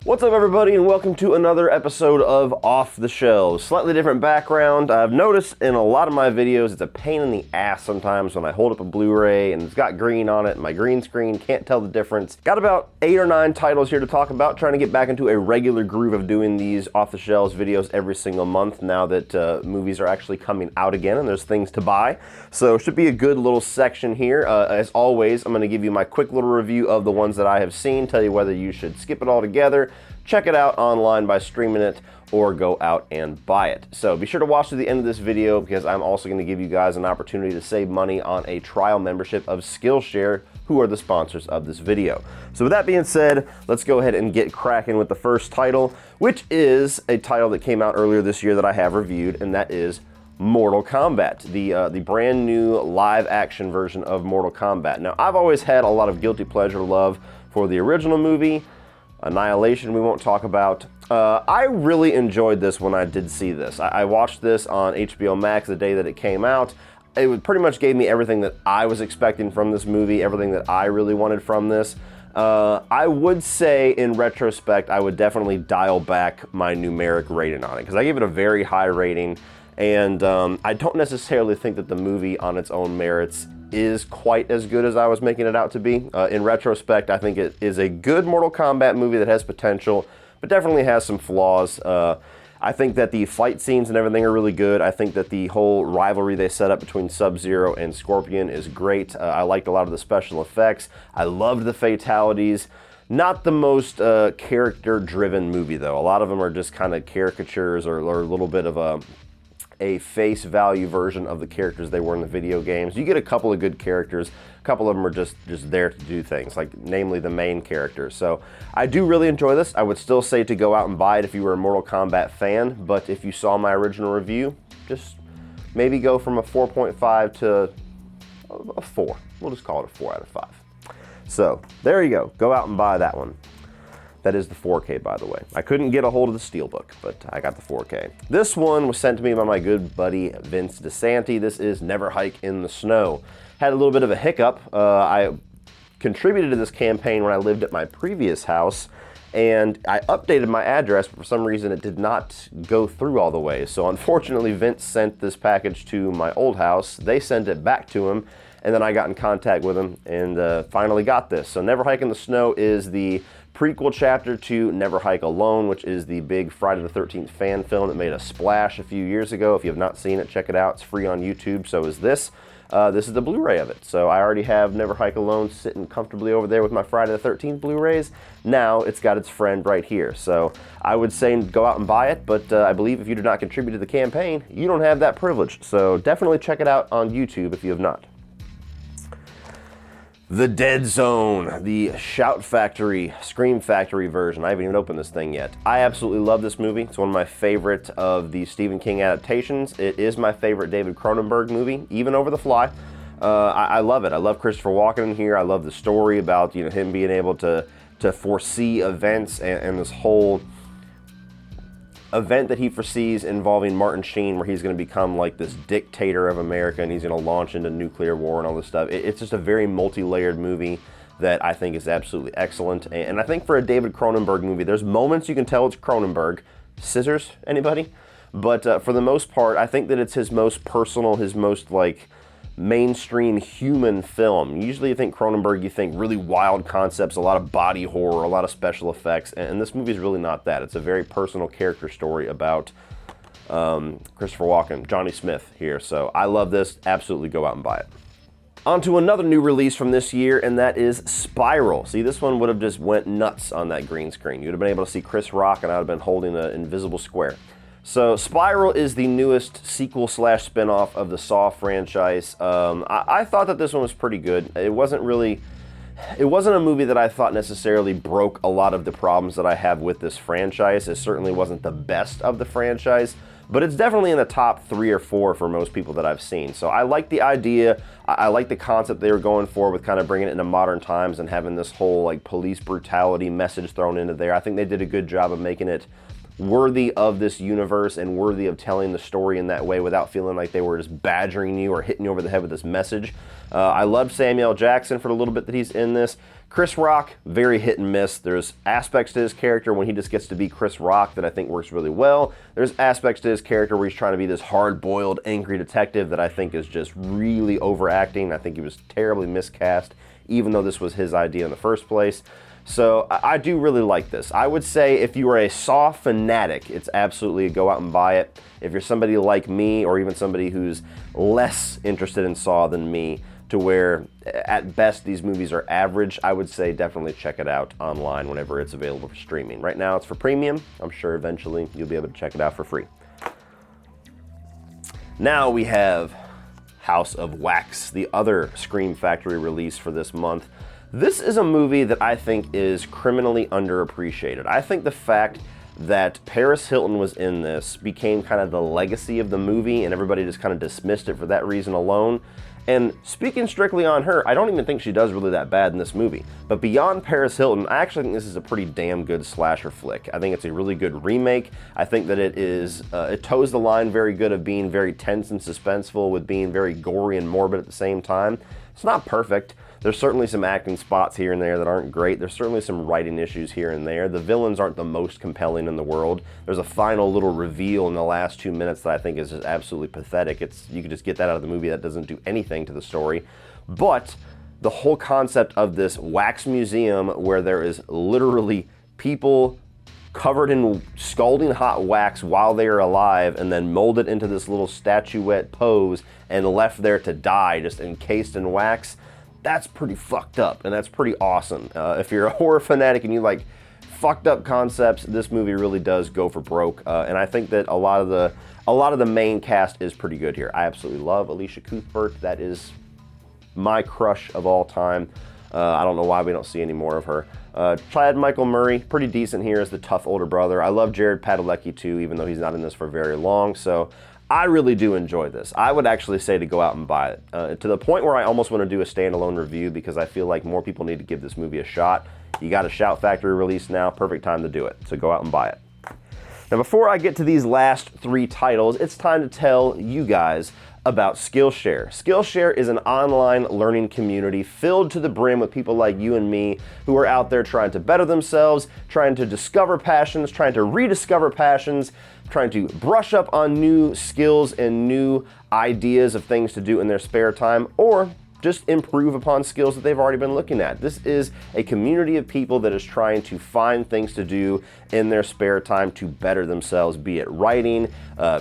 What's up, everybody, and welcome to another episode of Off the Shelves. Slightly different background. I've noticed in a lot of my videos it's a pain in the ass sometimes when I hold up a Blu-ray and it's got green on it and my green screen can't tell the difference. Got about 8 or 9 titles here to talk about, trying to get back into a regular groove of doing these Off the Shelves videos every single month now that movies are actually coming out again and there's things to buy. So it should be a good little section here. As always, I'm going to give you my quick little review of the ones that I have seen, tell you whether you should skip it all together, check it out online by streaming it, or go out and buy it. So be sure to watch to the end of this video because I'm also going to give you guys an opportunity to save money on a trial membership of Skillshare, who are the sponsors of this video. So with that being said, let's go ahead and get cracking with the first title, which is a title that came out earlier this year that I have reviewed, and that is Mortal Kombat, the brand new live action version of Mortal Kombat. Now, I've always had a lot of guilty pleasure love for the original movie. Annihilation we won't talk about. I really enjoyed this when I did see this. I watched this on HBO Max the day that it came out. It pretty much gave me everything that I was expecting from this movie, everything that I really wanted from this. I would say, in retrospect, I would definitely dial back my numeric rating on it, because I gave it a very high rating, and I don't necessarily think that the movie on its own merits is quite as good as I was making it out to be. In retrospect, I think it is a good Mortal Kombat movie that has potential, but definitely has some flaws. I think that the fight scenes and everything are really good. I think that the whole rivalry they set up between Sub-Zero and Scorpion is great. I liked a lot of the special effects. I loved the fatalities. Not the most character-driven movie, though. A lot of them are just kind of caricatures or a little bit of a face value version of the characters they were in the video games. You get a couple of good characters, a couple of them are just there to do things, like namely the main characters. So I do really enjoy this. I would still say to go out and buy it if you were a Mortal Kombat fan, but if you saw my original review, just maybe go from a 4.5 to a 4. We'll just call it a 4 out of 5. So there you go. Go out and buy that one. That is the 4K, by the way. I couldn't get a hold of the Steelbook, but I got the 4K. This one was sent to me by my good buddy Vince DeSanti. This is Never Hike in the Snow. Had a little bit of a hiccup. I contributed to this campaign when I lived at my previous house, and I updated my address, but for some reason it did not go through all the way. So unfortunately, Vince sent this package to my old house. They sent it back to him, and then I got in contact with him and finally got this. So Never Hike in the Snow is the prequel chapter to Never Hike Alone, which is the big Friday the 13th fan film that made a splash a few years ago. If you have not seen it, check it out. It's free on YouTube, so is this. This is the Blu-ray of it. So I already have Never Hike Alone sitting comfortably over there with my Friday the 13th Blu-rays. Now it's got its friend right here. So I would say go out and buy it, but I believe if you did not contribute to the campaign, you don't have that privilege. So definitely check it out on YouTube if you have not. The Dead Zone, the Shout Factory, Scream Factory version. I haven't even opened this thing yet. I absolutely love this movie. It's one of my favorite of the Stephen King adaptations. It is my favorite David Cronenberg movie, even over The Fly. I love it. I love Christopher Walken in here. I love the story about him being able to foresee events and this whole event that he foresees involving Martin Sheen, where he's going to become like this dictator of America and he's going to launch into nuclear war and all this stuff. It's just a very multi-layered movie that I think is absolutely excellent. And I think for a David Cronenberg movie, there's moments you can tell it's Cronenberg. Scissors, anybody? But for the most part, I think that it's his most personal, his most like mainstream human film. Usually you think Cronenberg, you think really wild concepts, a lot of body horror, a lot of special effects, and this movie is really not that. It's a very personal character story about Christopher Walken, Johnny Smith here. So I love this. Absolutely go out and buy it. On to another new release from this year, and that is Spiral. See, this one would have just went nuts on that green screen. You'd have been able to see Chris Rock, and I would have been holding an invisible square. So Spiral is the newest sequel / spinoff of the Saw franchise. I thought that this one was pretty good. It wasn't a movie that I thought necessarily broke a lot of the problems that I have with this franchise. It certainly wasn't the best of the franchise, but it's definitely in the top 3 or 4 for most people that I've seen. So I like the idea. I like the concept they were going for with kind of bringing it into modern times and having this whole like police brutality message thrown into there. I think they did a good job of making it worthy of this universe and worthy of telling the story in that way without feeling like they were just badgering you or hitting you over the head with this message. I loved Samuel Jackson for the little bit that he's in this. Chris Rock, very hit and miss. There's aspects to his character when he just gets to be Chris Rock that I think works really well. There's aspects to his character where he's trying to be this hard-boiled, angry detective that I think is just really overacting. I think he was terribly miscast, even though this was his idea in the first place. So I do really like this. I would say if you are a Saw fanatic, it's absolutely a go out and buy it. If you're somebody like me, or even somebody who's less interested in Saw than me, to where at best these movies are average, I would say definitely check it out online whenever it's available for streaming. Right now it's for premium. I'm sure eventually you'll be able to check it out for free. Now we have House of Wax, the other Scream Factory release for this month. This is a movie that I think is criminally underappreciated. I think the fact that Paris Hilton was in this became kind of the legacy of the movie, and everybody just kind of dismissed it for that reason alone. And speaking strictly on her, I don't even think she does really that bad in this movie. But beyond Paris Hilton, I actually think this is a pretty damn good slasher flick. I think it's a really good remake. I think that it toes the line very good of being very tense and suspenseful with being very gory and morbid at the same time. It's not perfect. There's certainly some acting spots here and there that aren't great. There's certainly some writing issues here and there. The villains aren't the most compelling in the world. There's a final little reveal in the last 2 minutes that I think is just absolutely pathetic. You could just get that out of the movie. That doesn't do anything to the story. But the whole concept of this wax museum where there is literally people covered in scalding hot wax while they are alive and then molded into this little statuette pose and left there to die, just encased in wax, that's pretty fucked up, and that's pretty awesome. If you're a horror fanatic and you like fucked up concepts, this movie really does go for broke. And I think that a lot of the main cast is pretty good here. I absolutely love Alicia Cuthbert. That is my crush of all time. I don't know why we don't see any more of her. Chad Michael Murray, pretty decent here as the tough older brother. I love Jared Padalecki too, even though he's not in this for very long. So I really do enjoy this. I would actually say to go out and buy it. To the point where I almost want to do a standalone review because I feel like more people need to give this movie a shot. You got a Shout Factory release now, perfect time to do it. So go out and buy it. Now before I get to these last 3 titles, it's time to tell you guys about Skillshare. Skillshare is an online learning community filled to the brim with people like you and me who are out there trying to better themselves, trying to discover passions, trying to rediscover passions, trying to brush up on new skills and new ideas of things to do in their spare time, or just improve upon skills that they've already been looking at. This is a community of people that is trying to find things to do in their spare time to better themselves, be it writing,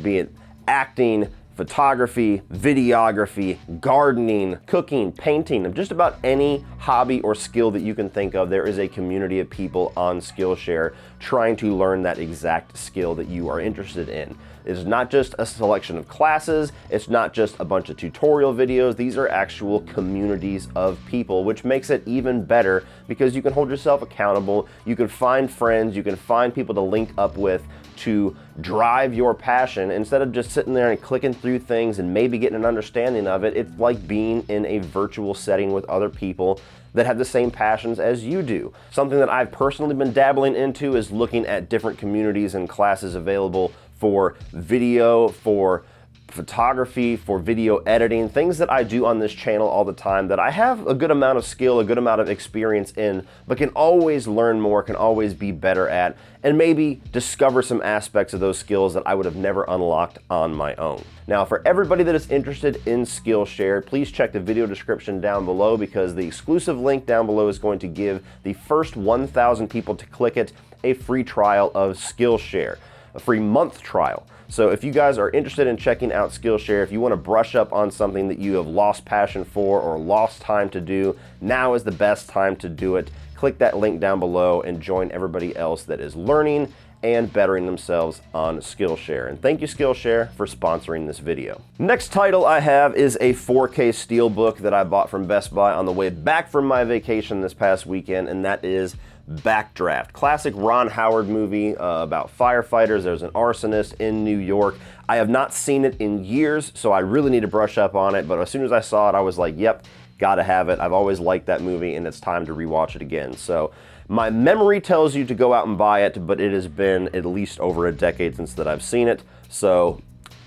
be it acting, photography, videography, gardening, cooking, painting, just about any hobby or skill that you can think of. There is a community of people on Skillshare trying to learn that exact skill that you are interested in. It's not just a selection of classes, it's not just a bunch of tutorial videos, these are actual communities of people, which makes it even better because you can hold yourself accountable, you can find friends, you can find people to link up with to drive your passion. Instead of just sitting there and clicking through things and maybe getting an understanding of it, it's like being in a virtual setting with other people that have the same passions as you do. Something that I've personally been dabbling into is looking at different communities and classes available for video, for photography, for video editing, things that I do on this channel all the time that I have a good amount of skill, a good amount of experience in, but can always learn more, can always be better at, and maybe discover some aspects of those skills that I would have never unlocked on my own. Now, for everybody that is interested in Skillshare, please check the video description down below because the exclusive link down below is going to give the first 1,000 people to click it a free trial of Skillshare, a free month trial. So if you guys are interested in checking out Skillshare, if you want to brush up on something that you have lost passion for or lost time to do, now is the best time to do it. Click that link down below and join everybody else that is learning and bettering themselves on Skillshare. And thank you, Skillshare, for sponsoring this video. Next title I have is a 4K Steelbook that I bought from Best Buy on the way back from my vacation this past weekend, and that is Backdraft. Classic Ron Howard movie about firefighters. There's an arsonist in New York. I have not seen it in years, so I really need to brush up on it, but as soon as I saw it, I was like, yep, gotta have it. I've always liked that movie, and it's time to rewatch it again. So My memory tells you to go out and buy it, but it has been at least over a decade since that I've seen it. So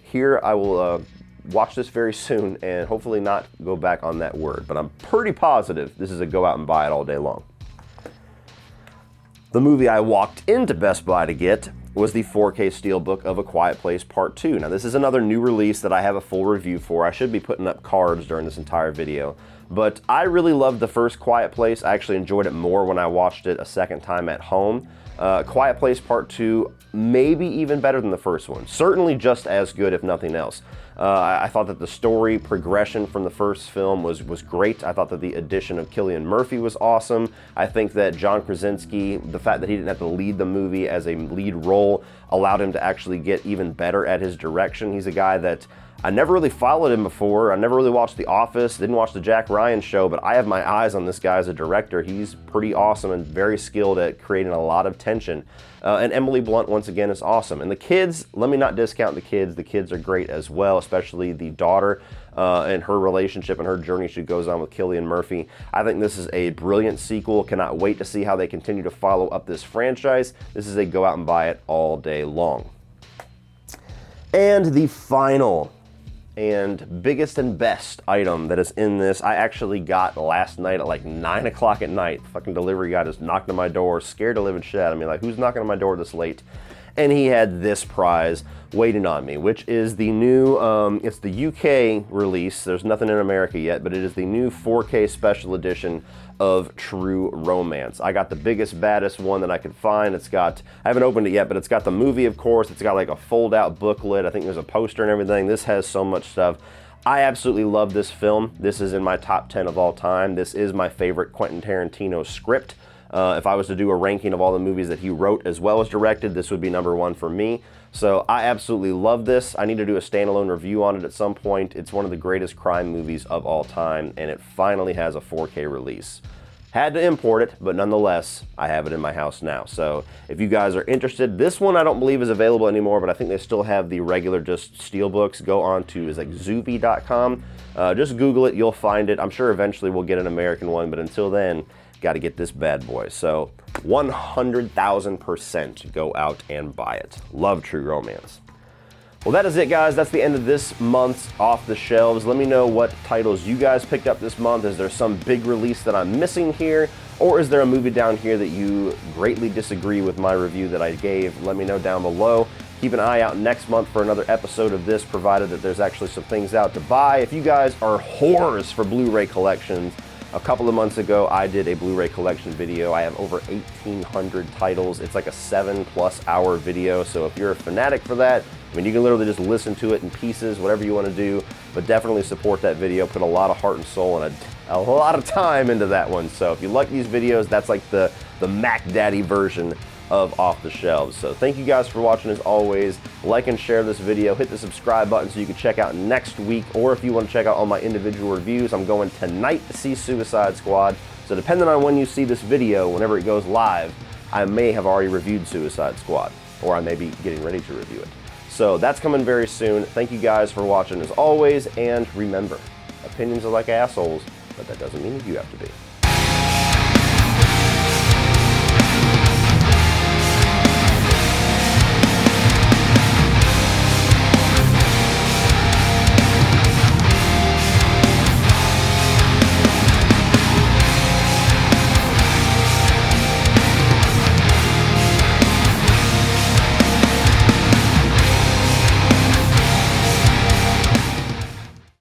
here I will watch this very soon and hopefully not go back on that word, but I'm pretty positive this is a go out and buy it all day long. The movie I walked into Best Buy to get was the 4K Steelbook of A Quiet Place Part 2. Now this is another new release that I have a full review for. I should be putting up cards during this entire video. But I really loved the first Quiet Place. I actually enjoyed it more when I watched it a second time at home. Quiet Place Part 2, maybe even better than the first one. Certainly just as good, if nothing else. I thought that the story progression from the first film was great. I thought that the addition of Cillian Murphy was awesome. I think that John Krasinski, the fact that he didn't have to lead the movie as a lead role, allowed him to actually get even better at his direction. He's a guy that I never really followed him before. I never really watched The Office, didn't watch the Jack Ryan show, but I have my eyes on this guy as a director. He's pretty awesome and very skilled at creating a lot of tension. And Emily Blunt, once again, is awesome. And the kids, let me not discount the kids. The kids are great as well, especially the daughter and her relationship and her journey she goes on with Cillian Murphy. I think this is a brilliant sequel. Cannot wait to see how they continue to follow up this franchise. This is a go out and buy it all day long. And the final and biggest and best item that is in this, I actually got last night at like 9 o'clock at night. The fucking delivery guy just knocked on my door, scared the living shit out of me, like, who's knocking on my door this late? And he had this prize waiting on me, which is the new, it's the UK release. There's nothing in America yet, but it is the new 4K special edition of True Romance. I got the biggest, baddest one that I could find. It's got, I haven't opened it yet, but it's got the movie, of course. It's got like a fold-out booklet. I think there's a poster and everything. This has so much stuff. I absolutely love this film. This is in my top 10 of all time. This is my favorite Quentin Tarantino script. If I was to do a ranking of all the movies that he wrote as well as directed, this would be #1 for me. So I absolutely love this. I need to do a standalone review on it at some point. It's one of the greatest crime movies of all time, and it finally has a 4K release. Had to import it, but nonetheless, I have it in my house now. So if you guys are interested, this one I don't believe is available anymore, but I think they still have the regular just Steelbooks. Go on to, it's like Zuvi.com. Just Google it, you'll find it. I'm sure eventually we'll get an American one, but until then, got to get this bad boy. So 100,000% go out and buy it. Love True Romance. Well, that is it, guys. That's the end of this month's Off the Shelves. Let me know what titles you guys picked up this month. Is there some big release that I'm missing here? Or is there a movie down here that you greatly disagree with my review that I gave? Let me know down below. Keep an eye out next month for another episode of this, provided that there's actually some things out to buy. If you guys are whores for Blu-ray collections, a couple of months ago, I did a Blu-ray collection video. I have over 1,800 titles. It's like a 7+ hour video, so if you're a fanatic for that, I mean, you can literally just listen to it in pieces, whatever you want to do, but definitely support that video. Put a lot of heart and soul and a lot of time into that one. So if you like these videos, that's like the Mac Daddy version of Off the Shelves. So thank you guys for watching as always. Like and share this video. Hit the subscribe button so you can check out next week, or if you want to check out all my individual reviews, I'm going tonight to see Suicide Squad. So depending on when you see this video, whenever it goes live, I may have already reviewed Suicide Squad, or I may be getting ready to review it. So that's coming very soon. Thank you guys for watching as always, and remember, opinions are like assholes, but that doesn't mean you have to be.